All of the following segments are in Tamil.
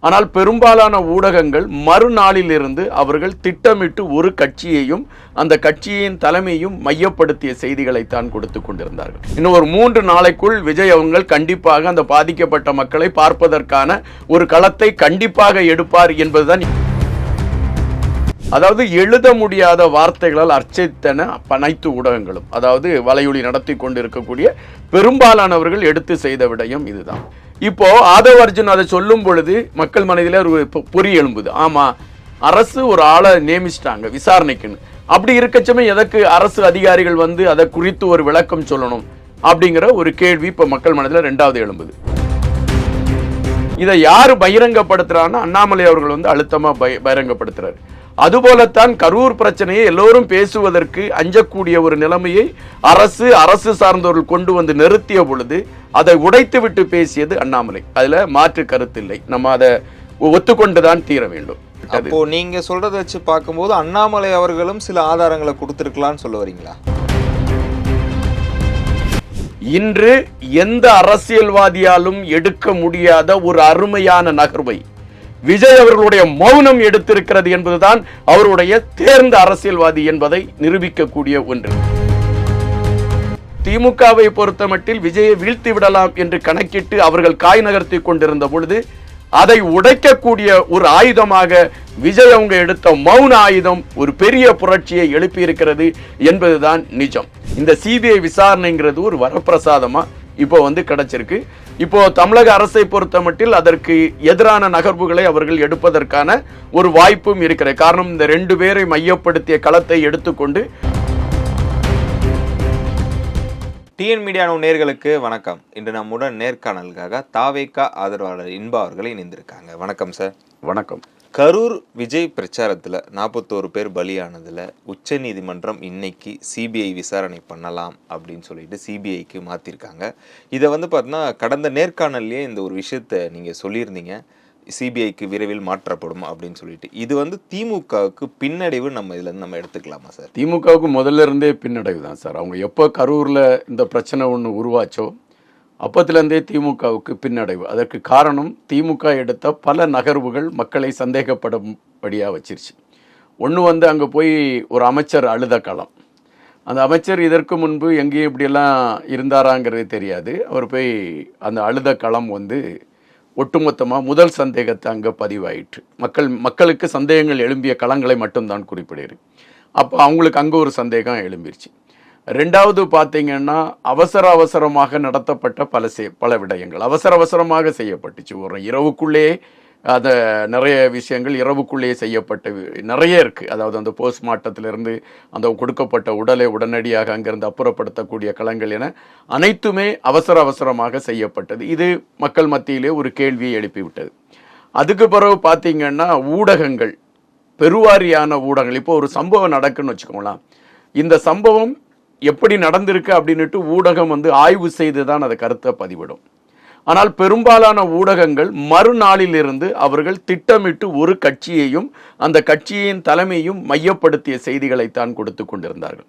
ஆனால் பெரும்பாலான ஊடகங்கள் மறுநாளிலிருந்து அவர்கள் திட்டமிட்டு ஒரு கட்சியையும் அந்த கட்சியின் தலைமையும் மையப்படுத்திய செய்திகளைத்தான் கொடுத்து கொண்டிருந்தார்கள். இன்னும் ஒரு 3 நாளைக்குள் விஜய் அவர்கள் கண்டிப்பாக அந்த பாதிக்கப்பட்ட மக்களை பார்ப்பதற்கான ஒரு களத்தை கண்டிப்பாக எடுப்பார் என்பதுதான். அதாவது எழுத முடியாத வார்த்தைகளால் அர்ச்சித்தன அனைத்து ஊடகங்களும், அதாவது வலையொலி நடத்தி கொண்டு இருக்கக்கூடிய பெரும்பாலானவர்கள் எடுத்து செய்த விடயம் இதுதான். இப்போ ஆதவ் அர்ஜுன் அதை சொல்லும் பொழுது மக்கள் மனதில் ஒரு பொறி எழும்புது. ஆமா, அரசு ஒரு ஆளை நியமிச்சிட்டாங்க விசாரணைக்குன்னு. அப்படி இருக்கச்சமே எதற்கு அரசு அதிகாரிகள் வந்து அதை குறித்து ஒரு விளக்கம் சொல்லணும் அப்படிங்கிற ஒரு கேள்வி இப்ப மக்கள் மனதில் 2வது எழும்புது. இதை யாரு பகிரங்கப்படுத்துறான்னா அண்ணாமலை அவர்கள் வந்து அழுத்தமா பகிரங்கப்படுத்துறாரு. அதுபோலத்தான் கரூர் பிரச்சனையை எல்லோரும் பேசுவதற்கு அஞ்சக்கூடிய ஒரு நிலைமையை அரசு சார்ந்தவர்கள் கொண்டு வந்து நிறுத்திய பொழுது அதை உடைத்து விட்டு பேசியது அண்ணாமலை. அதுல மாற்று கருத்து இல்லை. நம்ம அதை ஒத்துக்கொண்டுதான் தீர வேண்டும். அப்போ நீங்க சொல்றதை வச்சு பார்க்கும்போது அண்ணாமலை அவர்களும் சில ஆதாரங்களை கொடுத்திருக்கலாம்னு சொல்ல வரீங்களா? இன்று எந்த அரசியல்வாதியாலும் எடுக்க முடியாத ஒரு அருமையான நகர்வை விஜய் அவர்களுடைய மௌனம் எடுத்திருக்கிறது என்பதுதான் அவருடைய தேர்ந்த அரசியல்வாதி என்பதை நிரூபிக்கக்கூடிய ஒன்று. திமுகவை பொறுத்தமட்டில் விஜயை வீழ்த்தி விடலாம் என்று கணக்கிட்டு அவர்கள் காய் நகர்த்தி கொண்டிருந்த பொழுது அதை உடைக்கக்கூடிய ஒரு ஆயுதமாக விஜய் அவங்க எடுத்த மௌன ஆயுதம் ஒரு பெரிய புரட்சியை எழுப்பி இருக்கிறது என்பதுதான் நிஜம். இந்த சிபிஐ விசாரணைங்கிறது ஒரு வரப்பிரசாதமா இப்போ வந்து கிடைச்சிருக்கு. இப்போ தமிழக அரசை பொறுத்தமட்டில் அதற்கு எதிரான நகர்வுகளை அவர்கள் எடுப்பதற்கான ஒரு வாய்ப்பும் இருக்கிறது. காரணம், இந்த 2 பேரை மையப்படுத்திய களத்தை எடுத்துக்கொண்டு. டிஎன் மீடியா நேயர்களுக்கு வணக்கம். இன்று நம்முடன் நேர்காணலுக்காக தாவேகா ஆதரவாளர் இன்பா அவர்கள் இணைந்திருக்காங்க. வணக்கம் சார். வணக்கம். கரூர் விஜய் பிரச்சாரத்தில் 41 பேர் பலியானதில் உச்ச நீதிமன்றம் இன்னைக்கு சிபிஐ விசாரணை பண்ணலாம் அப்படின்னு சொல்லிட்டு சிபிஐக்கு மாற்றிருக்காங்க. இதை வந்து பார்த்தீங்கன்னா கடந்த நேர்காணல்லையே இந்த ஒரு விஷயத்தை நீங்கள் சொல்லியிருந்தீங்க, சிபிஐக்கு விரைவில் மாற்றப்படும் அப்படின்னு சொல்லிட்டு. இது வந்து திமுகவுக்கு பின்னடைவு நம்ம இதுலேருந்து நம்ம எடுத்துக்கலாமா சார்? திமுகவுக்கு முதல்ல இருந்தே பின்னடைவு தான் சார். அவங்க எப்போ கரூரில் இந்த பிரச்சனை ஒன்று உருவாச்சோ அப்பத்திலிருந்தே திமுகவுக்கு பின்னடைவு. அதற்கு காரணம் திமுக எடுத்த பல நகர்வுகள் மக்களை சந்தேகப்படும்படியாக வச்சிருச்சு. ஒன்று வந்து அங்கே போய் ஒரு அமைச்சர் அழுத களம். அந்த அமைச்சர் இதற்கு முன்பு எங்கேயும் இப்படியெல்லாம் இருந்தாராங்கிறது தெரியாது. அவர் போய் அந்த அழுத களம் வந்து ஒட்டுமொத்தமாக முதல் சந்தேகத்தை அங்கே பதிவாயிற்று. மக்களுக்கு சந்தேகங்கள் எழும்பிய களங்களை மட்டும்தான் குறிப்பிடுகிறேன். அப்போ அவங்களுக்கு அங்கே ஒரு சந்தேகம் எழும்பிருச்சு. 2வது பார்த்தீங்கன்னா அவசரமாக நடத்தப்பட்ட பல விடயங்கள் அவசரமாக செய்யப்பட்டுச்சு. ஒரு இரவுக்குள்ளே அந்த நிறைய விஷயங்கள் இரவுக்குள்ளேயே செய்யப்பட்ட நிறைய இருக்குது. அதாவது அந்த போஸ்ட்மார்ட்டத்திலிருந்து அந்த கொடுக்கப்பட்ட உடலை உடனடியாக அங்கிருந்து அப்புறப்படுத்தக்கூடிய களங்கள் என அனைத்துமே அவசரமாக செய்யப்பட்டது. இது மக்கள் மத்தியிலே ஒரு கேள்வியை எழுப்பிவிட்டது. அதுக்கு பிறகு பார்த்தீங்கன்னா ஊடகங்கள், பெருவாரியான ஊடகங்கள், இப்போ ஒரு சம்பவம் நடக்குன்னு வச்சுக்கோங்களேன், இந்த சம்பவம் எப்படி நடந்திருக்கு அப்படின்னுட்டு ஊடகம் வந்து ஆய்வு செய்து தான் அதை கருத்தை பதிவிடும். ஆனால் பெரும்பாலான ஊடகங்கள் மறுநாளிலிருந்து அவர்கள் திட்டமிட்டு ஒரு கட்சியையும் அந்த கட்சியின் தலைமையும் மையப்படுத்திய செய்திகளைத்தான் கொடுத்து கொண்டிருந்தார்கள்.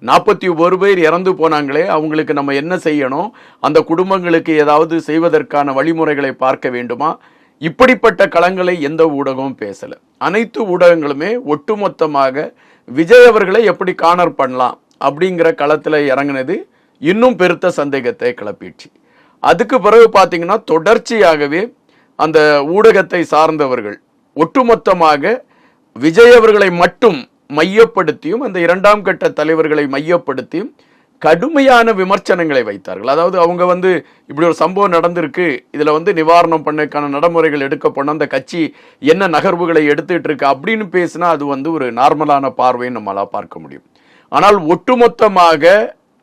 41 பேர் இறந்து போனாங்களே, அவங்களுக்கு நம்ம என்ன செய்யணும், அந்த குடும்பங்களுக்கு ஏதாவது செய்வதற்கான வழிமுறைகளை பார்க்க வேண்டுமா, இப்படிப்பட்ட களங்களை எந்த ஊடகமும் பேசல. அனைத்து ஊடகங்களுமே ஒட்டுமொத்தமாக விஜய் அவர்களை எப்படி கார்னர் பண்ணலாம் அப்படிங்கிற களத்தில் இறங்கினது இன்னும் பெருத்த சந்தேகத்தை கிளப்பிடுச்சு. அதுக்கு பிறகு பார்த்தீங்கன்னா தொடர்ச்சியாகவே அந்த ஊடகத்தை சார்ந்தவர்கள் ஒட்டுமொத்தமாக விஜய் அவர்களை மட்டும் மையப்படுத்தியும் அந்த 2ஆம் கட்ட தலைவர்களை மையப்படுத்தியும் கடுமையான விமர்சனங்களை வைத்தார்கள். அதாவது அவங்க வந்து இப்படி ஒரு சம்பவம் நடந்திருக்கு, இதில் வந்து நிவாரணம் பண்ணக்கான நடைமுறைகள் எடுக்கப்படும், அந்த கட்சி என்ன நகர்வுகளை எடுத்துட்டு இருக்கு அப்படின்னு பேசினா அது வந்து ஒரு நார்மலான பார்வையை நம்மளால் பார்க்க முடியும். ஆனால் ஒட்டுமொத்தமாக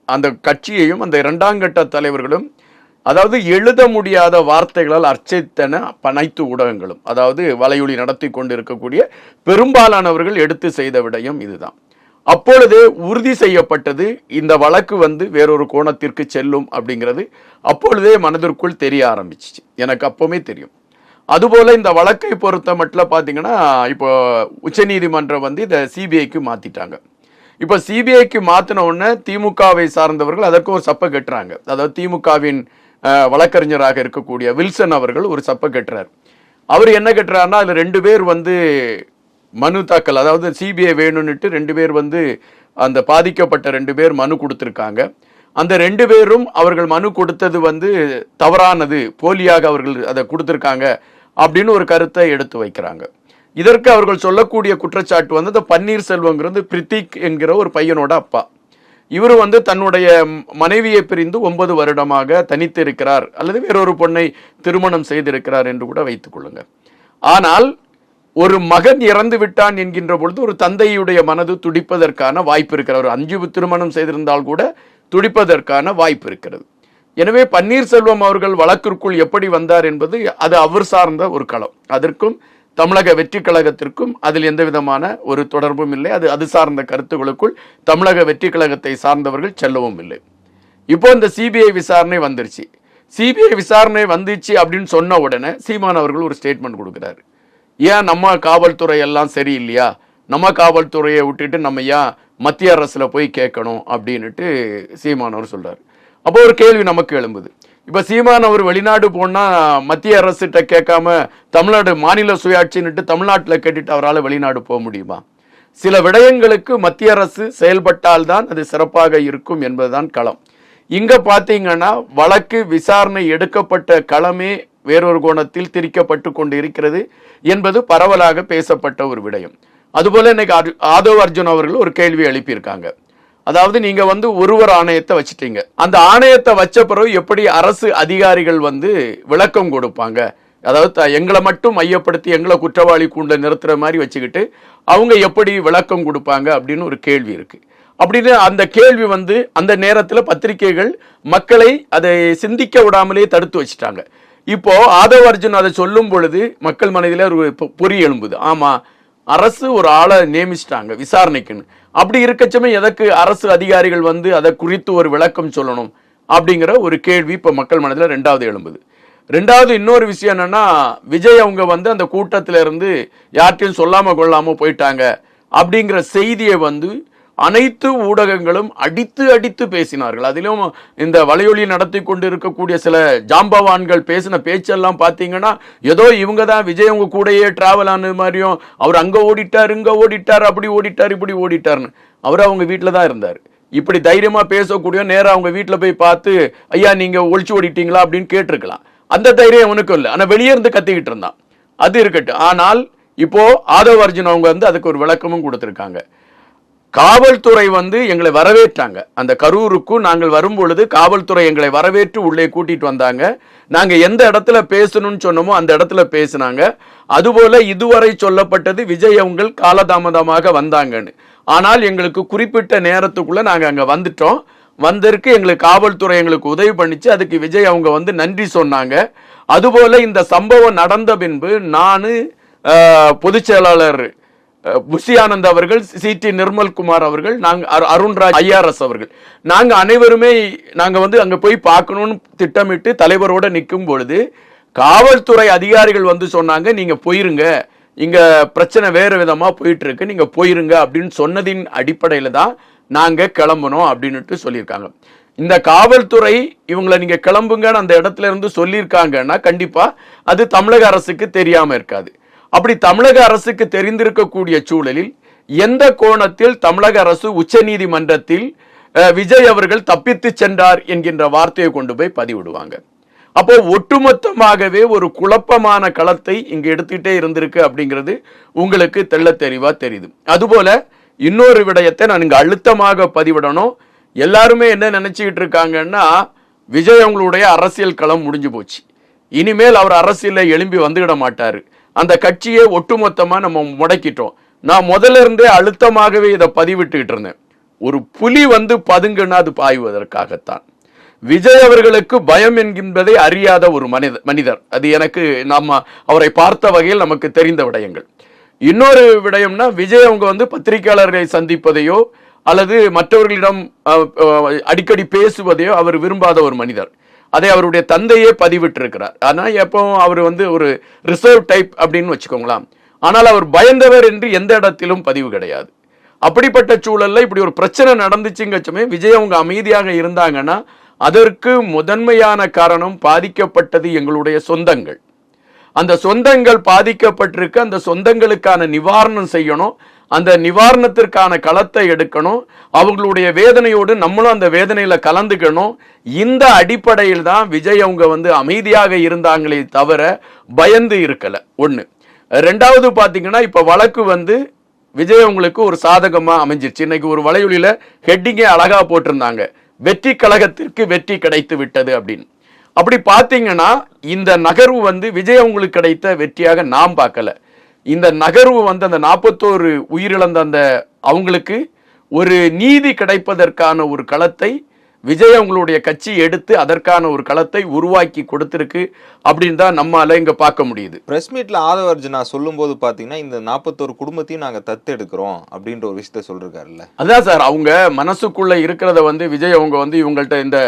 அந்த கட்சியையும் அந்த 2ஆம் கட்ட தலைவர்களும், அதாவது எழுத முடியாத வார்த்தைகளால் அர்ச்சித்தன அனைத்து ஊடகங்களும், அதாவது வலையொலி நடத்தி கொண்டு இருக்கக்கூடிய பெரும்பாலானவர்கள் எடுத்து செய்த விடயம் இதுதான். அப்பொழுதே உறுதி செய்யப்பட்டது இந்த வழக்கு வந்து வேறொரு கோணத்திற்கு செல்லும் அப்படிங்கிறது அப்பொழுதே மனதிற்குள் தெரிய ஆரம்பிச்சிச்சு. எனக்கு அப்பவுமே தெரியும். அதுபோல இந்த வழக்கை பொறுத்த மட்டும் பார்த்தீங்கன்னா இப்போ உச்சநீதிமன்றம் வந்து இதை சிபிஐக்கு மாத்திட்டாங்க. இப்போ சிபிஐக்கு மாத்தின உடனே திமுகவை சார்ந்தவர்கள் அதற்கு ஒரு சப்பை கட்டுறாங்க. அதாவது திமுகவின் வழக்கறிஞராக இருக்கக்கூடிய வில்சன் அவர்கள் ஒரு சப்பை கட்டுறார். அவர் என்ன கேட்டுறாருன்னா அதுல 2 பேர் வந்து மனு தாக்கல், அதாவது சிபிஐ வேணும்னுட்டு 2 பேர் வந்து அந்த பாதிக்கப்பட்ட 2 பேர் மனு கொடுத்திருக்காங்க. அந்த 2 பேரும் அவர்கள் மனு கொடுத்தது வந்து தவறானது, போலியாக அவர்கள் அதை கொடுத்திருக்காங்க அப்படின்னு ஒரு கருத்தை எடுத்து வைக்கிறாங்க. இதற்கு அவர்கள் சொல்லக்கூடிய குற்றச்சாட்டு வந்து இந்த பன்னீர்செல்வங்கிறது பிரித்திக் என்கிற ஒரு பையனோட அப்பா. இவர் வந்து தன்னுடைய மனைவியை பிரிந்து 9 வருடமாக தனித்து இருக்கிறார், அல்லது வேறொரு பொண்ணை திருமணம் செய்திருக்கிறார் என்று கூட வைத்துக் கொள்ளுங்க. ஆனால் ஒரு மகன் இறந்து விட்டான் என்கின்ற பொழுது ஒரு தந்தையுடைய மனது துடிப்பதற்கான வாய்ப்பு இருக்கிறது. 5 திருமணம் செய்திருந்தால் கூட துடிப்பதற்கான வாய்ப்பு இருக்கிறது. எனவே பன்னீர்செல்வம் அவர்கள் வழக்கிற்குள் எப்படி வந்தார் என்பது அது அவர் சார்ந்த ஒரு களம். அதற்கும் தமிழக வெற்றி கழகத்திற்கும் அதில் எந்த விதமான ஒரு தொடர்பும் இல்லை. அது சார்ந்த கருத்துக்களுக்குள் தமிழக வெற்றி கழகத்தை சார்ந்தவர்கள் செல்லவும் இல்லை. இப்போ இந்த சிபிஐ விசாரணை வந்துருச்சு. சிபிஐ விசாரணை வந்துச்சு அப்படின்னு சொன்ன உடனே சீமான் அவர்கள் ஒரு ஸ்டேட்மெண்ட் கொடுக்குறாரு. ஏன் நம்ம காவல்துறை எல்லாம் சரியில்லையா, நம்ம காவல்துறையை விட்டுட்டு நம்ம ஏன் மத்திய அரசுல போய் கேட்கணும் அப்படின்னுட்டு சீமான் அவர் சொல்றாரு. அப்போ ஒரு கேள்வி நமக்கு எழும்புது. இப்ப சீமான் அவர் வெளிநாடு போனா மத்திய அரசுகிட்ட கேட்காம தமிழ்நாடு மாநில சுயாட்சின்னுட்டு தமிழ்நாட்டில் கேட்டுட்டு அவரால் வெளிநாடு போக முடியுமா? சில விடயங்களுக்கு மத்திய அரசு செயல்பட்டால்தான் அது சிறப்பாக இருக்கும் என்பதுதான் களம். இங்க பாத்தீங்கன்னா வழக்கு விசாரணை எடுக்கப்பட்ட களமே வேறொரு கோணத்தில் திரிக்கப்பட்டு கொண்டு இருக்கிறது என்பது பரவலாக பேசப்பட்ட ஒரு விடயம். அதுபோல இன்னைக்கு ஆதவ் அர்ஜுன் அவர்கள் ஒரு கேள்வி எழுப்பியிருக்காங்க. அதாவது நீங்க வந்து ஒருவர் ஆணையத்தை வச்சுட்டீங்க, அந்த ஆணையத்தை வச்ச பிறகு எப்படி அரசு அதிகாரிகள் வந்து விளக்கம் கொடுப்பாங்க? அதாவது எங்களை மட்டும் மையப்படுத்தி எங்களை குற்றவாளி கூண்ட நிறுத்துற மாதிரி வச்சுக்கிட்டு அவங்க எப்படி விளக்கம் கொடுப்பாங்க அப்படின்னு ஒரு கேள்வி இருக்கு. அப்படின்னு அந்த கேள்வி வந்து அந்த நேரத்தில் பத்திரிகைகள் மக்களை அதை சிந்திக்க விடாமலே தடுத்து வச்சுட்டாங்க. இப்போ ஆதவ் அர்ஜுன் அதை சொல்லும் பொழுது மக்கள் மனதில் ஒரு பொறி எழும்புது. ஆமா, அரசு ஒரு ஆளை நியமிச்சிட்டாங்க விசாரணைக்குன்னு. அப்படி இருக்கச்சமே எதற்கு அரசு அதிகாரிகள் வந்து அதை குறித்து ஒரு விளக்கம் சொல்லணும் அப்படிங்கிற ஒரு கேள்வி இப்ப மக்கள் மனதில் 2வது எழும்புது. 2வது இன்னொரு விஷயம் என்னன்னா, விஜய் அவங்க வந்து அந்த கூட்டத்தில இருந்து யார்ட்டையும் சொல்லாம கொள்ளாம போயிட்டாங்க அப்படிங்கிற செய்தியை வந்து அனைத்து ஊடகங்களும் அடித்து பேசினார்கள். அதிலும் இந்த வலையொலி நடத்தி கொண்டு இருக்கக்கூடிய சில ஜாம்பவான்கள் பேசின பேச்செல்லாம் பார்த்தீங்கன்னா ஏதோ இவங்க தான் விஜய் அவங்க கூடயே டிராவல் ஆனது மாதிரியும், அவர் அங்க ஓடிட்டார் இங்க ஓடிட்டார் அப்படி ஓடிட்டார் இப்படி ஓடிட்டார்னு. அவர் அவங்க வீட்டில் தான் இருந்தார். இப்படி தைரியமா பேசக்கூடிய நேரம் அவங்க வீட்டில் போய் பார்த்து ஐயா நீங்க ஒழிச்சு ஓடிட்டீங்களா அப்படின்னு கேட்டிருக்கலாம். அந்த தைரியம் அவனுக்கும் இல்லை. ஆனா வெளியே இருந்து கத்திக்கிட்டு இருந்தான். அது இருக்கட்டும். ஆனால் இப்போ ஆதவ் அர்ஜுன் அவங்க வந்து அதுக்கு ஒரு விளக்கமும் கொடுத்திருக்காங்க. காவல்துறை வந்து எங்களை வரவேற்றாங்க. அந்த கரூருக்கு நாங்கள் வரும் பொழுது காவல்துறை எங்களை வரவேற்று உள்ளே கூட்டிட்டு வந்தாங்க. நாங்க எந்த இடத்துல பேசணும்னு சொன்னோமோ அந்த இடத்துல பேசினாங்க. அதுபோல இதுவரை சொல்லப்பட்டது விஜய் அவங்க காலதாமதமாக வந்தாங்கன்னு. ஆனால் எங்களுக்கு குறிப்பிட்ட நேரத்துக்குள்ள நாங்க அங்க வந்துட்டோம். வந்திருக்கு எங்களுக்கு காவல்துறை எங்களுக்கு உதவி பண்ணிச்சு. அதுக்கு விஜய் அவங்க வந்து நன்றி சொன்னாங்க. அதுபோல இந்த சம்பவம் நடந்த பின்பு நானு பொதுச் செயலாளர் புஷி ஆனந்த் அவர்கள், சிடி நிர்மல்குமார் அவர்கள், நாங்க அருண்ராஜ் ஐஆர்எஸ் அவர்கள், நாங்க அனைவருமே நாங்க வந்து அங்க போய் பார்க்கணும்னு திட்டமிட்டு தலைவரோட நிற்கும் பொழுது காவல்துறை அதிகாரிகள் வந்து சொன்னாங்க நீங்க போயிருங்க, இங்க பிரச்சனை வேற விதமா போயிட்டு இருக்கு, நீங்க போயிருங்க அப்படின்னு சொன்னதின் அடிப்படையில தான் நாங்க கிளம்பணும் அப்படின்னுட்டு சொல்லியிருக்காங்க. இந்த காவல்துறை இவங்களை நீங்க கிளம்புங்கன்னு அந்த இடத்துல இருந்து சொல்லியிருக்காங்கன்னா கண்டிப்பா அது தமிழக அரசுக்கு தெரியாம இருக்காது. அப்படி தமிழக அரசுக்கு தெரிந்திருக்கக்கூடிய சூழலில் எந்த கோணத்தில் தமிழக அரசு உச்ச நீதிமன்றத்தில் விஜய் அவர்கள் தப்பித்து சென்றார் என்கின்ற வார்த்தையை கொண்டு போய் பதிவிடுவாங்க. அப்போ ஒட்டுமொத்தமாகவே ஒரு குழப்பமான களத்தை இங்க எடுத்துக்கிட்டே இருந்திருக்கு அப்படிங்கிறது உங்களுக்கு தெள்ள தெளிவா தெரியுது. அதுபோல இன்னொரு விடயத்தை நான் இங்க அழுத்தமாக பதிவிடணும். எல்லாருமே என்ன நினைச்சுக்கிட்டு இருக்காங்கன்னா விஜய் அவங்களுடைய அரசியல் களம் முடிஞ்சு போச்சு, இனிமேல் அவர் அரசியல எழும்பி வந்துவிட மாட்டாரு, அந்த கட்சியை ஒட்டுமொத்தமா நம்ம முடக்கிட்டோம். நான் முதல்ல இருந்தே அழுத்தமாகவே இதை பதிவிட்டுக்கிட்டு இருந்தேன். ஒரு புலி வந்து பதுங்குன்னா அது பாய்வதற்காகத்தான். விஜய் அவர்களுக்கு பயம் என்கின்றதை அறியாத ஒரு மனிதர். அது எனக்கு நம்ம அவரை பார்த்த வகையில் நமக்கு தெரிந்த விடயங்கள். இன்னொரு விடயம்னா விஜய் அவங்க வந்து பத்திரிகையாளர்களை சந்திப்பதையோ அல்லது மற்றவர்களிடம் அடிக்கடி பேசுவதையோ அவர் விரும்பாத ஒரு மனிதர். அதை அவருடைய தந்தையே பதிவிட்டிருக்கிறார். ஆனா எப்பவும் அவர் வந்து ஒரு ரிசர்வ் டைப் அப்படின்னு வச்சுக்கோங்களாம். ஆனால் அவர் பயந்தவர் என்று எந்த இடத்திலும் பதிவு கிடையாது. அப்படிப்பட்ட சூழல்ல இப்படி ஒரு பிரச்சனை நடந்துச்சுங்கச்சுமே விஜய் அவங்க அமைதியாக இருந்தாங்கன்னா அதற்கு முதன்மையான காரணம் பாதிக்கப்பட்டது எங்களுடைய சொந்தங்கள். அந்த சொந்தங்கள் பாதிக்கப்பட்டிருக்கு, அந்த சொந்தங்களுக்கான நிவாரணம் செய்யணும், அந்த நிவாரணத்திற்கான களத்தை எடுக்கணும், அவங்களுடைய வேதனையோடு நம்மளும் அந்த வேதனையில கலந்துக்கணும். இந்த அடிப்படையில் தான் விஜய் அவங்க அமைதியாக இருந்தாங்களே தவிர பயந்து இருக்கல. ஒண்ணு. ரெண்டாவது பாத்தீங்கன்னா இப்ப வழக்கு விஜய் அவங்களுக்கு ஒரு சாதகமா அமைஞ்சிருச்சு. இன்னைக்கு ஒரு வலையொலியில ஹெட்டிங்கே அழகா போட்டிருந்தாங்க, வெற்றி கழகத்திற்கு வெற்றி கிடைத்து விட்டது அப்படின்னு. அப்படி பாத்தீங்கன்னா இந்த நகர்வு விஜய் அவங்களுக்கு கிடைத்த வெற்றியாக நாம் பார்க்கல. இந்த நகர்வு அந்த 41 உயிரிழந்த அந்த அவங்களுக்கு ஒரு நீதி கிடைப்பதற்கான ஒரு களத்தை விஜய் அவங்களுடைய கட்சி எடுத்து அதற்கான ஒரு களத்தை உருவாக்கி கொடுத்திருக்கு அப்படின்னு தான் நம்மால இங்க பார்க்க முடியுது. பிரஸ் மீட்ல ஆதவ அர்ஜுனா சொல்லும் போது பாத்தீங்கன்னா இந்த 41 குடும்பத்தையும் நாங்க தத்து எடுக்கிறோம் அப்படின்ற ஒரு விஷயத்த சொல்றாருல்ல. அதான் சார், அவங்க மனசுக்குள்ள இருக்கிறத விஜய் அவங்க இவங்கள்ட்ட இந்த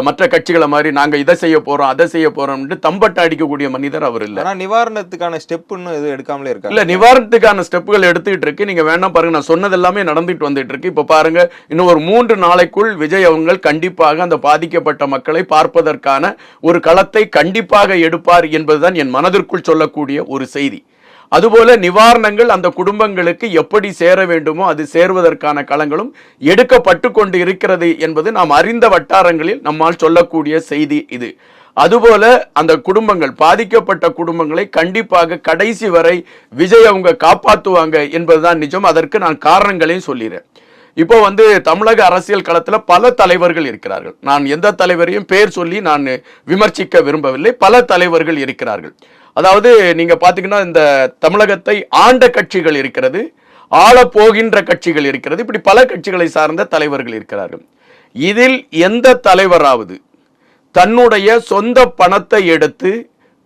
மற்ற கட்சிகளை மாதிரி நாங்க இதை செய்ய போறோம் அதை செய்ய போறோம் தம்பட்ட அடிக்கக்கூடிய மனிதர் அவர் இல்ல. ஆனா நிவாரணத்துக்கான ஸ்டெப்னு எதுவும் எடுக்காமலே இருக்காங்க. இல்ல, நிவாரணத்துக்கான ஸ்டெப்புகள் எடுத்துக்கிட்டு இருக்கு. நீங்க வேணா பாருங்க, நான் சொன்னது எல்லாமே நடந்துட்டு வந்துட்டு இருக்கு. இப்ப பாருங்க, இன்னும் ஒரு 3 நாளைக்குள் விஜய் அவங்க கண்டிப்பாக அந்த பாதிக்கப்பட்ட மக்களை பார்ப்பதற்கான ஒரு களத்தை கண்டிப்பாக எடுப்பார் என்பதுதான் என் மனதிற்குள் சொல்லக்கூடிய ஒரு செய்தி. அதுபோல நிவாரணங்கள் அந்த குடும்பங்களுக்கு எப்படி சேர வேண்டுமோ அது சேர்வதற்கான களங்களும் எடுக்கப்பட்டு கொண்டு இருக்கிறது என்பது நாம் அறிந்த வட்டாரங்களில் நம்மால் சொல்லக்கூடிய செய்தி இது. அதுபோல அந்த குடும்பங்கள், பாதிக்கப்பட்ட குடும்பங்களை கண்டிப்பாக கடைசி வரை விஜய் அவங்க காப்பாற்றுவாங்க என்பதுதான் நிஜம். அதற்கு நான் காரணங்களையும் சொல்லிடுறேன். இப்போ தமிழக அரசியல் களத்துல பல தலைவர்கள் இருக்கிறார்கள். நான் எந்த தலைவரையும் பேர் சொல்லி நான் விமர்சிக்க விரும்பவில்லை. பல தலைவர்கள் இருக்கிறார்கள். அதாவது நீங்க பாத்தீங்கன்னா இந்த தமிழகத்தை ஆண்ட கட்சிகள் இருக்கிறது, ஆள போகின்ற கட்சிகள் இருக்கிறது, இப்படி பல கட்சிகளை சார்ந்த தலைவர்கள் இருக்கிறார்கள். இதில் எந்த தலைவராவது தன்னுடைய சொந்த பணத்தை எடுத்து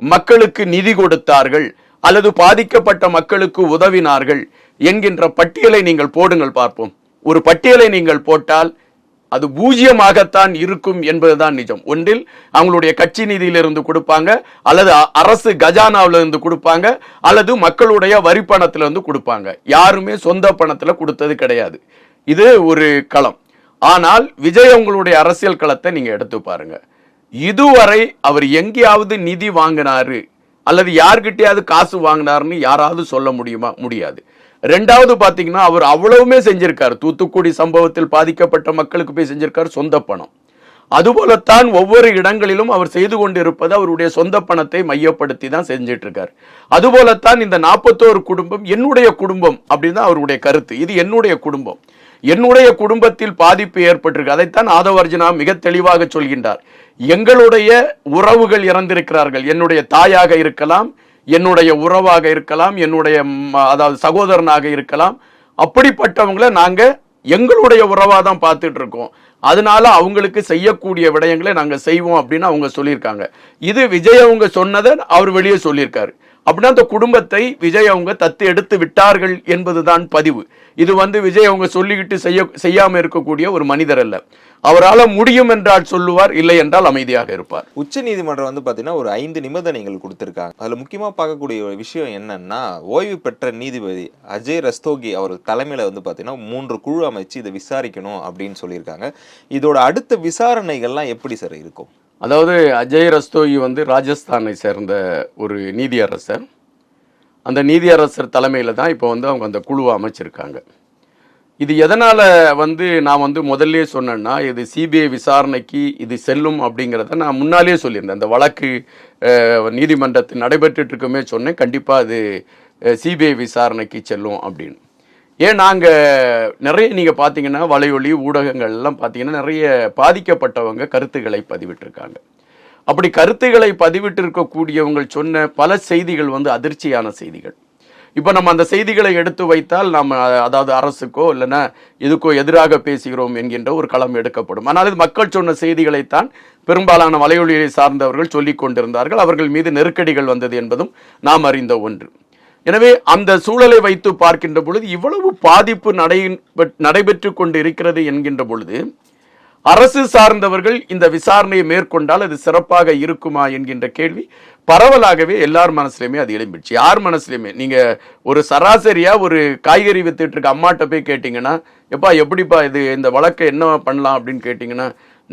மக்களுக்கு நிதி கொடுத்தார்கள் அல்லது பாதிக்கப்பட்ட மக்களுக்கு உதவினார்கள் என்கின்ற பட்டியலை நீங்கள் போடுங்கள் பார்ப்போம். ஒரு பட்டியலை நீங்கள் போட்டால் அது பூஜ்ஜியமாகத்தான் இருக்கும் என்பதுதான் நிஜம். ஒன்றில் அவங்களுடைய கட்சி நிதியிலிருந்து கொடுப்பாங்க, அல்லது அரசு கஜானாவிலிருந்து கொடுப்பாங்க, அல்லது மக்களுடைய வரி பணத்திலிருந்து கொடுப்பாங்க. யாருமே சொந்த பணத்துல கொடுத்தது கிடையாது. இது ஒரு களம். ஆனால் விஜய் அவங்களுடைய அரசியல் களத்தை நீங்க எடுத்து பாருங்க. இதுவரை அவர் எங்கேயாவது நிதி வாங்கினாரு அல்லது யார்கிட்டயாவது காசு வாங்கினாருன்னு யாராவது சொல்ல முடியுமா? முடியாது. ரெண்டாவது பாத்தீங்கன்னா அவர் அவ்வளவுமே செஞ்சிருக்காரு. தூத்துக்குடி சம்பவத்தில் பாதிக்கப்பட்ட மக்களுக்கு போய் செஞ்சிருக்காரு, சொந்த பணம். அதுபோலத்தான் ஒவ்வொரு இடங்களிலும் அவர் செய்து கொண்டிருப்பது அவருடைய சொந்த பணத்தை மையப்படுத்தி தான் செஞ்சிட்டு இருக்காரு. அதுபோலத்தான் இந்த 41 குடும்பம் என்னுடைய குடும்பம் அப்படின்னு தான் அவருடைய கருத்து. இது என்னுடைய குடும்பம், என்னுடைய குடும்பத்தில் பாதிப்பு ஏற்பட்டிருக்கு. அதைத்தான் ஆதவ அர்ஜுனா மிக தெளிவாக சொல்கின்றார். எங்களுடைய உறவுகள் இறந்திருக்கிறார்கள். என்னுடைய தாயாக இருக்கலாம், என்னுடைய உறவாக இருக்கலாம், என்னுடைய அதாவது சகோதரனாக இருக்கலாம். அப்படிப்பட்டவங்களை நாங்க எங்களுடைய உறவா தான் பார்த்துட்டு இருக்கோம். அதனால அவங்களுக்கு செய்யக்கூடிய விடயங்களை நாங்க செய்வோம் அப்படின்னு அவங்க சொல்லியிருக்காங்க. இது விஜய் அவங்க சொன்னதை அவர் வெளியே சொல்லியிருக்காரு. அப்படின்னா அந்த குடும்பத்தை விஜய் அவங்க தத்து எடுத்து விட்டார்கள் என்பதுதான் பதிவு. இது விஜய் அவங்க சொல்லிக்கிட்டு செய்யாம இருக்கக்கூடிய ஒரு மனிதர் அல்ல. அவரால் முடியும் என்றால் சொல்லுவார், இல்லை என்றால் அமைதியாக இருப்பார். உச்ச நீதிமன்றம் பாத்தீங்கன்னா ஒரு 5 நிபந்தனைகள் கொடுத்திருக்காங்க. அதுல முக்கியமா பார்க்கக்கூடிய ஒரு விஷயம் என்னன்னா, ஓய்வு பெற்ற நீதிபதி அஜய் ரஸ்தோகி அவர் தலைமையில பாத்தீங்கன்னா 3 குழு அமைச்சு இதை விசாரிக்கணும் அப்படின்னு சொல்லியிருக்காங்க. இதோட அடுத்த விசாரணைகள்லாம் எப்படி சார் இருக்கும்? அதாவது அஜய் ரஸ்தோகி ராஜஸ்தானை சேர்ந்த ஒரு நீதியரசர். அந்த நீதியரசர் தலைமையில தான் இப்போ அவங்க அந்த குழுவை அமைச்சிருக்காங்க. இது எதனால நான் முதல்ல சொன்னேன்னா, இது சிபிஐ விசாரணைக்கு இது செல்லும் அப்படிங்கிறத நான் முன்னாலே சொல்லியிருந்தேன். அந்த வழக்கு நீதிமன்றத்தில் நடைபெற்றுட்டு இருக்குமே சொன்னேன், கண்டிப்பா அது சிபிஐ விசாரணைக்கு செல்லும் அப்படின்னு. ஏன் நாங்கள் நிறைய நீங்கள் பார்த்தீங்கன்னா வலையொலி ஊடகங்கள் எல்லாம் பார்த்தீங்கன்னா நிறைய பாதிக்கப்பட்டவங்க கருத்துக்களை பதிவிட்டிருக்காங்க. அப்படி கருத்துக்களை பதிவிட்டு இருக்கக்கூடியவங்க சொன்ன பல செய்திகள் அதிர்ச்சியான செய்திகள். இப்போ நம்ம அந்த செய்திகளை எடுத்து வைத்தால் நம்ம அதாவது அரசுக்கோ இல்லைன்னா இதுக்கோ எதிராக பேசுகிறோம் என்கின்ற ஒரு களம் எடுக்கப்படும். ஆனால் இது மக்கள் சொன்ன செய்திகளைத்தான் பெரும்பாலான வலையொலியை சார்ந்தவர்கள் சொல்லிக் கொண்டிருந்தார்கள். அவர்கள் மீது நெருக்கடிகள் வந்தது என்பதும் நாம் அறிந்த ஒன்று. எனவே அந்த சூழலை வைத்து பார்க்கின்ற பொழுது இவ்வளவு பாதிப்பு நடைபெற்று கொண்டு இருக்கிறது என்கின்ற பொழுது அரசு சார்ந்தவர்கள் இந்த விசாரணையை மேற்கொண்டால் அது சிறப்பாக இருக்குமா என்கின்ற கேள்வி பரவலாகவே எல்லார் மனசுலையுமே அது எழும்பிடுச்சு. யார் மனசுலையுமே நீங்க ஒரு சராசரியா ஒரு காய்கறி வித்துட்டு இருக்க அம்மாட்ட போய் கேட்டீங்கன்னா, எப்பா எப்படிப்பா இது இந்த வழக்கை என்ன பண்ணலாம் அப்படின்னு கேட்டீங்கன்னா,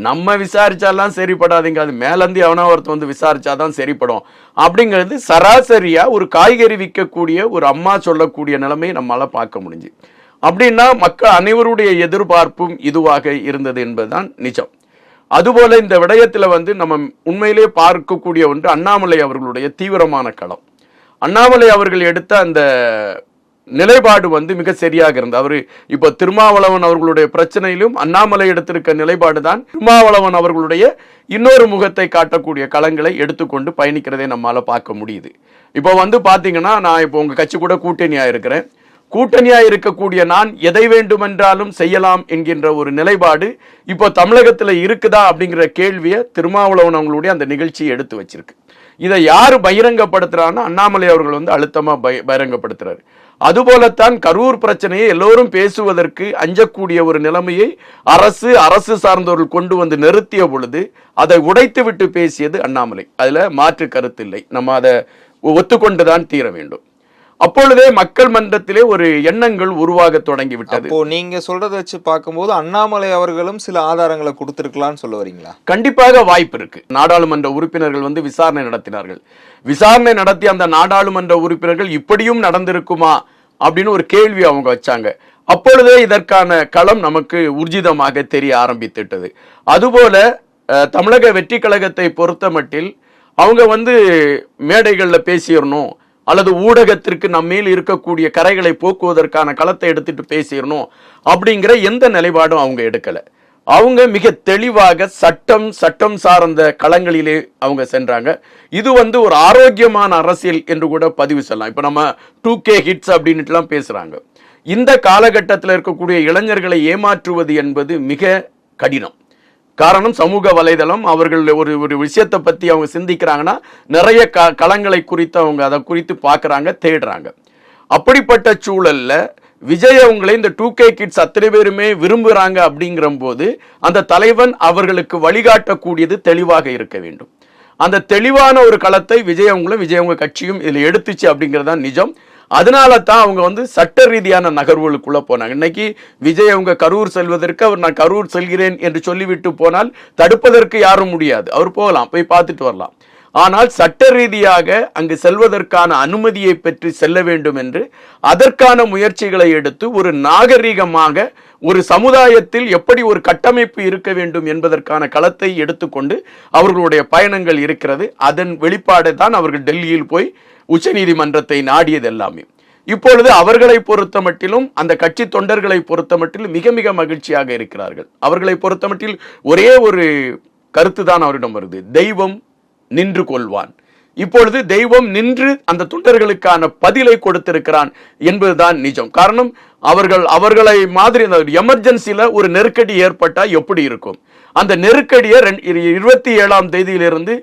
நம்ம விசாரிச்சாலாம் சரிப்படாதீங்க, அது மேலேருந்து எவனா ஒருத்தன் வந்து விசாரிச்சாதான் சரிப்படும் அப்படிங்கிறது சராசரியா ஒரு காய்கறி விற்கக்கூடிய ஒரு அம்மா சொல்லக்கூடிய நிலைமையை நம்மளால பார்க்க முடிஞ்சு. அப்படின்னா மக்கள் அனைவருடைய எதிர்பார்ப்பும் இதுவாக இருந்தது என்பதுதான் நிஜம். அதுபோல இந்த விடயத்துல வந்து நம்ம உண்மையிலே பார்க்கக்கூடிய ஒன்று அண்ணாமலை அவர்களுடைய தீவிரமான களம். அண்ணாமலை அவர்கள் எடுத்த அந்த நிலைப்பாடு வந்து மிக சரியாக இருந்தது. அவரு இப்ப திருமாவளவன் அவர்களுடைய பிரச்சனையிலும் அண்ணாமலை எடுத்திருக்க நிலைப்பாடு தான் திருமாவளவன் அவர்களுடைய இன்னொரு முகத்தை காட்டக்கூடிய களங்களை எடுத்துக்கொண்டு பயணிக்கிறதை நம்மால பார்க்க முடியுது. இப்போ வந்து பாத்தீங்கன்னா, நான் இப்போ உங்க கட்சி கூட கூட்டணியா இருக்கிறேன். கூட்டணியா இருக்கக்கூடிய நான் எதை வேண்டுமென்றாலும் செய்யலாம் என்கின்ற ஒரு நிலைப்பாடு இப்போ தமிழகத்துல இருக்குதா அப்படிங்கிற கேள்வியை திருமாவளவன் அவங்களுடைய அந்த நிகழ்ச்சியை எடுத்து வச்சிருக்கு. இதை யாரு பகிரங்கப்படுத்துறான்னா அண்ணாமலை அவர்கள் வந்து அழுத்தமா பகிரங்கப்படுத்துறாரு. அதுபோலத்தான் கரூர் பிரச்சனையை எல்லோரும் பேசுவதற்கு அஞ்சக்கூடிய ஒரு நிலைமையை அரசு சார்ந்தவர்கள் கொண்டு வந்து நிறுத்திய பொழுது அதை உடைத்து விட்டு பேசியது அண்ணாமலை. அதுல மாற்று கருத்து இல்லை. நம்ம அதை ஒத்துக்கொண்டுதான் தீர வேண்டும். அப்பொழுதே மக்கள் மன்றத்திலே ஒரு எண்ணங்கள் உருவாக தொடங்கிவிட்டது. அப்போ நீங்க சொல்றதை வச்சு பார்க்கும்போது அண்ணாமலை அவர்களும் சில ஆதாரங்களை கொடுத்திருக்கலாம்னு சொல்ல வரீங்களா? கண்டிப்பாக வாய்ப்பு இருக்கு. நாடாளுமன்ற உறுப்பினர்கள் வந்து விசாரணை நடத்தினார்கள். விசாரணை நடத்தி அந்த நாடாளுமன்ற உறுப்பினர்கள் இப்படியும் நடந்திருக்குமா அப்படின்னு ஒரு கேள்வி அவங்க வச்சாங்க. அப்பொழுதே இதற்கான களம் நமக்கு ஊர்ஜிதமாக தெரிய ஆரம்பித்துட்டது. அதுபோல தமிழக வெற்றி கழகத்தை பொறுத்த மட்டில் அவங்க வந்து மேடைகள்ல பேசிடணும் அல்லது ஊடகத்திற்கு நம்மேல் இருக்கக்கூடிய கரைகளை போக்குவதற்கான களத்தை எடுத்துட்டு பேசிடணும் அப்படிங்கிற எந்த நிலைப்பாடும் அவங்க எடுக்கல. அவங்க மிக தெளிவாக சட்டம் சார்ந்த களங்களிலே அவங்க சென்றாங்க. இது வந்து ஒரு ஆரோக்கியமான அரசியல் என்று கூட பதிவு செய்யலாம். இப்ப நம்ம 2K ஹிட்ஸ் அப்படின்னுட்டுலாம் பேசுறாங்க. இந்த காலகட்டத்தில் இருக்கக்கூடிய இளைஞர்களை ஏமாற்றுவது என்பது மிக கடினம். காரணம், சமூக வலைதளம். அவர்கள் ஒரு விஷயத்தை பத்தி அவங்க சிந்திக்கிறாங்கன்னா நிறைய களங்களை குறித்து அவங்க அதை குறித்து பார்க்கறாங்க, தேடுறாங்க. அப்படிப்பட்ட சூழல்ல விஜய் அவங்களை இந்த 2K கிட்ஸ் அத்தனை பேருமே விரும்புறாங்க அப்படிங்கிற போது அந்த தலைவன் அவர்களுக்கு வழிகாட்டக்கூடியது தெளிவாக இருக்க வேண்டும். அந்த தெளிவான ஒரு களத்தை விஜய் அவங்க கட்சியும் இதுல எடுத்துச்சு அப்படிங்கறதுதான் நிஜம். அதனால தான் அவங்க வந்து சட்ட ரீதியான நகர்வுகளுக்குள்ள போனாங்க. இன்னைக்கு விஜய் அவங்க கரூர் செல்வதற்கு அவர் நான் கரூர் செல்கிறேன் என்று சொல்லிவிட்டு போனால் தடுப்பதற்கு யாரும் முடியாது. அவர் போகலாம், போய் பார்த்துட்டு வரலாம். ஆனால் சட்ட ரீதியாக அங்கு செல்வதற்கான அனுமதியை பெற்று செல்ல வேண்டும் என்று அதற்கான முயற்சிகளை எடுத்து ஒரு நாகரீகமாக ஒரு சமுதாயத்தில் எப்படி ஒரு கட்டமைப்பு இருக்க வேண்டும் என்பதற்கான களத்தை எடுத்துக்கொண்டு அவர்களுடைய பயணங்கள் இருக்கிறது. அதன் வெளிப்பாடு தான் அவர்கள் டெல்லியில் போய் உச்சநீதிமன்றத்தை நாடியது எல்லாமே. இப்பொழுது அவர்களை பொறுத்த மட்டிலும் அந்த கட்சி தொண்டர்களை பொறுத்த மட்டிலும் மிக மிக மகிழ்ச்சியாக இருக்கிறார்கள். அவர்களை பொறுத்த மட்டில் ஒரே ஒரு கருத்து தான் அவரிடம் வருது, தெய்வம் நின்று கொள்வான். இப்பொழுது தெய்வம் நின்று அந்த தொண்டர்களுக்கான பதிலை கொடுத்திருக்கிறான் என்பதுதான் நிஜம். காரணம், அவர்களை மாதிரி எமர்ஜென்சில ஒரு நெருக்கடி ஏற்பட்டா எப்படி இருக்கும், அந்த நெருக்கடியை 27ஆம் தேதியிலிருந்து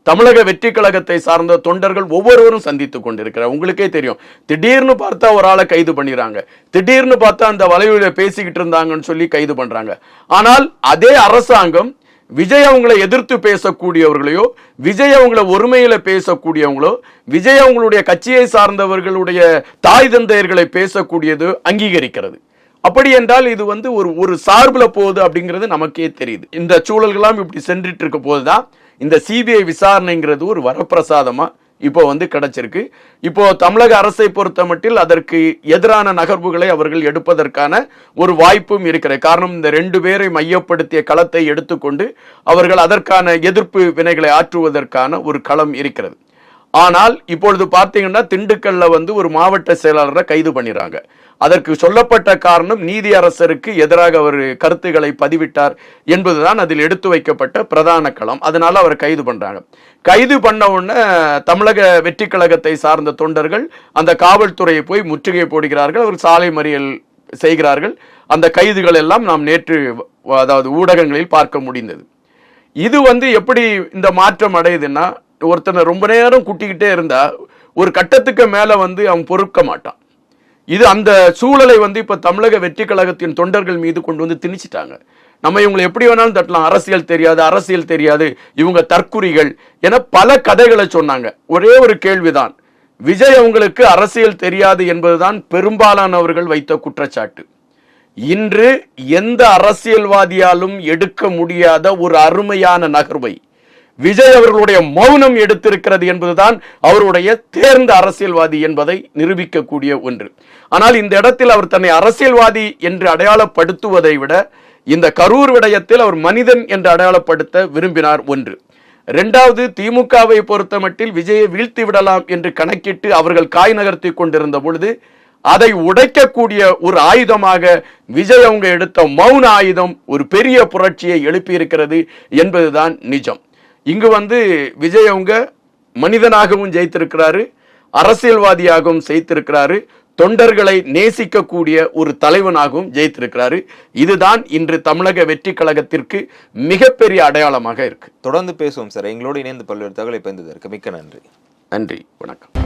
தமிழக வெற்றி கழகத்தை சார்ந்த தொண்டர்கள் ஒவ்வொருவரும் சந்தித்துக் கொண்டிருக்கிறார். உங்களுக்கே தெரியும், திடீர்னு பார்த்தா ஒரு ஆளை கைது பண்ணிடுறாங்க, திடீர்னு பார்த்தா அந்த வலையில பேசிக்கிட்டு இருந்தாங்கன்னு சொல்லி கைது பண்றாங்க. ஆனால் அதே அரசாங்கம் விஜய் அவங்களை எதிர்த்து பேசக்கூடியவர்களையோ, விஜய் அவங்கள ஒருமையில பேசக்கூடியவங்களோ, விஜய் அவங்களுடைய கட்சியை சார்ந்தவர்களுடைய தாய் தந்தையர்களை பேசக்கூடியது அங்கீகரிக்கிறது. அப்படி என்றால் இது வந்து ஒரு சார்புல போகுது அப்படிங்கிறது நமக்கே தெரியுது. இந்த சூழல்களாம் இப்படி சென்றுட்டு இருக்க போதுதான் இந்த சிபிஐ விசாரணைங்கிறது ஒரு வரப்பிரசாதமா இப்போ வந்து கிடைச்சிருக்கு. இப்போ தமிழக அரசை பொறுத்த மட்டில் அதற்கு எதிரான நகர்வுகளை அவர்கள் எடுப்பதற்கான ஒரு வாய்ப்பும் இருக்கிறது. காரணம், இந்த 2 பேரை மையப்படுத்திய களத்தை எடுத்துக்கொண்டு அவர்கள் அதற்கான எதிர்ப்பு வினைகளை ஆற்றுவதற்கான ஒரு களம் இருக்கிறது. ஆனால் இப்பொழுது பார்த்தீங்கன்னா திண்டுக்கல்ல வந்து ஒரு மாவட்ட செயலாளரை கைது பண்ணிடுறாங்க. அதற்கு சொல்லப்பட்ட காரணம் நீதியரசருக்கு எதிராக அவர் கருத்துக்களை பதிவிட்டார் என்பதுதான் அதில் எடுத்து வைக்கப்பட்ட பிரதான களம். அதனால அவரை கைது பண்றாங்க. கைது பண்ண உடனே தமிழக வெற்றி கழகத்தை சார்ந்த தொண்டர்கள் அந்த காவல்துறையை போய் முற்றுகை போடுகிறார்கள், அவர் சாலை மறியல் செய்கிறார்கள். அந்த கைதுகள் எல்லாம் நாம் நேற்று அதாவது ஊடகங்களில் பார்க்க முடிந்தது. இது வந்து எப்படி இந்த மாற்றம் அடையுதுன்னா, ஒருத்தனை ரொம்ப நேரம் குட்டிக்கிட்டே இருந்தா ஒரு கட்டத்துக்கு மேல வந்து அவன் பொறுக்க மாட்டான். இது அந்த சூழலை வந்து இப்ப தமிழக வெற்றி கழகத்தின் தொண்டர்கள் மீது கொண்டு வந்து திணிச்சிட்டாங்க. நம்ம இவங்களை எப்படி வேணாலும் தட்டலாம், அரசியல் தெரியாது, இவங்க தற்குறிகள் என பல கதைகளை சொன்னாங்க. ஒரே ஒரு கேள்விதான், விஜய் அவங்களுக்கு அரசியல் தெரியாது என்பதுதான் பெரும்பாலானவர்கள் வைத்த குற்றச்சாட்டு. இன்று எந்த அரசியல்வாதியாலும் எடுக்க முடியாத ஒரு அருமையான நகர்வை விஜய் அவர்களுடைய மௌனம் எடுத்திருக்கிறது என்பதுதான் அவருடைய தேர்ந்த அரசியல்வாதி என்பதை நிரூபிக்கக்கூடிய ஒன்று. ஆனால் இந்த இடத்தில் அவர் தன்னை அரசியல்வாதி என்று அடையாளப்படுத்துவதை விட இந்த கரூர் விடயத்தில் அவர் மனிதன் என்று அடையாளப்படுத்த விரும்பினார் ஒன்று. இரண்டாவது, திமுகவை பொறுத்தமட்டில் விஜயை வீழ்த்தி விடலாம் என்று கணக்கிட்டு அவர்கள் காய் நகர்த்தி கொண்டிருந்த பொழுது அதை உடைக்கக்கூடிய ஒரு ஆயுதமாக விஜய் அவங்க எடுத்த மௌன ஆயுதம் ஒரு பெரிய புரட்சியை எழுப்பியிருக்கிறது என்பதுதான் நிஜம். இங்கு விஜய் அவங்க மனிதனாகவும் ஜெயித்திருக்கிறாரு, அரசியல்வாதியாகவும் ஜெயித்திருக்கிறாரு, தொண்டர்களை நேசிக்கக்கூடிய ஒரு தலைவனாகவும் ஜெயித்திருக்கிறாரு. இதுதான் இன்று தமிழக வெற்றி கழகத்திற்கு மிகப்பெரிய அடையாளமாக இருக்கு. தொடர்ந்து பேசுவோம் சார். எங்களோடு இணைந்து பல்வேறு தகவலை பகிர்ந்ததற்கு மிக்க நன்றி. நன்றி, வணக்கம்.